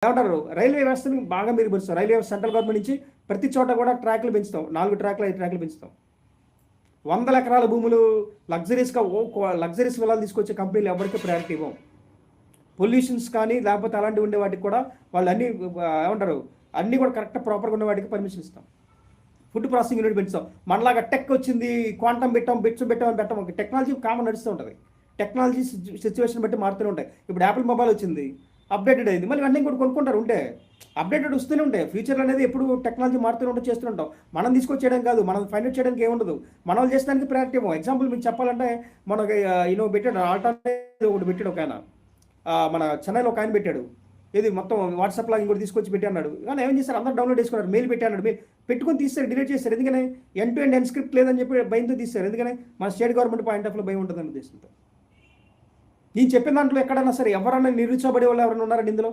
ఏమంటారు, రైల్వే వ్యవస్థని బాగా మెరుగుపరుస్తాం. రైల్వే వ్యవస్థ సెంట్రల్ గవర్నమెంట్ నుంచి ప్రతి చోట కూడా ట్రాక్లు పెంచుతాం. 4 ట్రాక్లు 5 ట్రాక్లు పెంచుతాం. 100 ఎకరాల భూములు లగ్జరీస్గా లగ్జరీస్ విలాలు తీసుకొచ్చే కంపెనీలు ఎవరికి ప్రయారిటీ ఇవ్వం. పొల్యూషన్స్ కానీ లేకపోతే అలాంటివి ఉండే వాటికి కూడా వాళ్ళు అన్నీ ఏమంటారు, అన్నీ కూడా కరెక్ట్ ప్రాపర్గా ఉన్న వాటికి పర్మిషన్ ఇస్తాం. ఫుడ్ ప్రాసెసింగ్ యూనిట్ పెంచుతాం. మనలాగా టెక్ వచ్చింది, క్వాంటమ్ బిట్స్ పెట్టామని పెట్టాం. టెక్నాలజీ కామన్ నడుస్తూ ఉంటుంది. టెక్నాలజీ సిచ్యువేషన్ బట్టి మారుతూనే ఉంటాయి. ఇప్పుడు యాపిల్ మొబైల్ వచ్చింది, అప్డేటెడ్ అయింది, మళ్ళీ అన్నీ కూడా కొనుక్కుంటారు. ఉంటే అప్డేటెడ్ వస్తూనే ఉంటాయి. ఫ్యూచర్లో అనేది ఎప్పుడు టెక్నాలజీ మారుతూనే ఉంటే చేస్తుంటాం. మనం తీసుకొచ్చేయడం కాదు, మనం ఫైండ్ అవుట్ చేయడానికి ఏముండదు. మనం చేసడానికి ప్రయారిటీ ఇవ్వం. ఎగ్జాంపుల్ మీకు చెప్పాలంటే మనకి పెట్టాడు ఆల్టర్నేటివ్ ఒకటి పెట్టాడు ఒక ఆయన, మన చెన్నైలో ఒక ఆయన పెట్టాడు. ఇది మొత్తం వాట్సాప్ లాగా ఇంకోటి తీసుకొచ్చి పెట్టి అన్నాడు. కానీ ఏం చేస్తారు, అందరూ డౌన్లోడ్ చేసుకున్నారు. మెయిల్ పెట్టి అన్నాడు, మెయిల్ పెట్టుకొని తీస్తారు, డిలీట్ చేస్తారు. ఎందుకని ఎండ్ టు ఎండ్ ఎన్స్క్రిప్ట్ లేదని చెప్పి భయంతో తీస్తారు. ఎందుకని మన స్టేట్ గవర్నమెంట్ పాయింట్ ఆఫ్లో భయం ఉంటుందని ఉద్దేశంతో. నేను చెప్పిన దాంట్లో ఎక్కడన్నా సరే ఎవరన్నా నిరుచోబడే వాళ్ళు ఎవరైనా ఉన్నారండి ఇందులో?